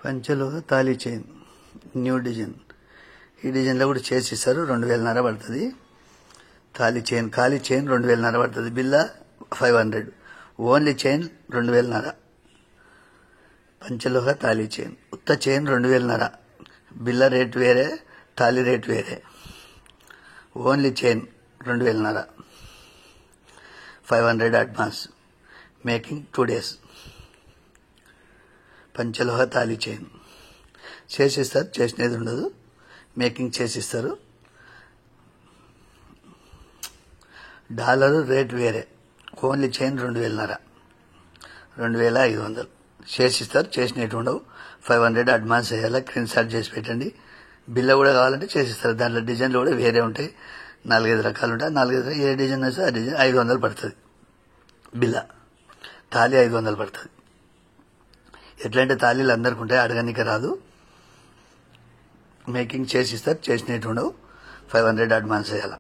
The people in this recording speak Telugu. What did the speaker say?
పంచెలో తాళీ చైన్ న్యూ డిజైన్. ఈ డిజైన్లో కూడా చేసి ఇస్తారు. 2000 పడుతుంది. ఖాళీ చైన్ 2000 పడుతుంది. బిల్ల 500. Only chain 2000. పంచలోహ తాళీ చైన్ ఉత్త చైన్ 2000. బిల్ల రేట్ వేరే, తాళీ రేట్ వేరే. Only chain 2000. 500 advance. Making 2 days. పంచలోహ తాళీ చైన్ చేసిస్తారు. చేసినది ఉండదు, మేకింగ్ చేసిస్తారు. డాలరు రేట్ వేరే. Only chain 2000. 2500 చేసిస్తారు. చేసినట్టు ఉండవు. 500 అడ్వాన్స్ వేయాలి. స్క్రీన్ షాట్ చేసి పెట్టండి. బిల్ల కూడా కావాలంటే చేసిస్తారు. దాంట్లో డిజైన్లు కూడా వేరే ఉంటాయి. 4-5 రకాలు ఉంటాయి. 4-5 ఏ డిజైన్ వస్తే ఆ డిజైన్ 500 పడుతుంది. బిల్ల తాళీ 500 పడుతుంది. ఎట్లంటే తాళీలు అందరికి ఉంటాయి, అడగనిక రాదు. మేకింగ్ చేసిస్తారు. చేసినట్టు ఉండవు. 500 అడ్వాన్స్ వేయాలి.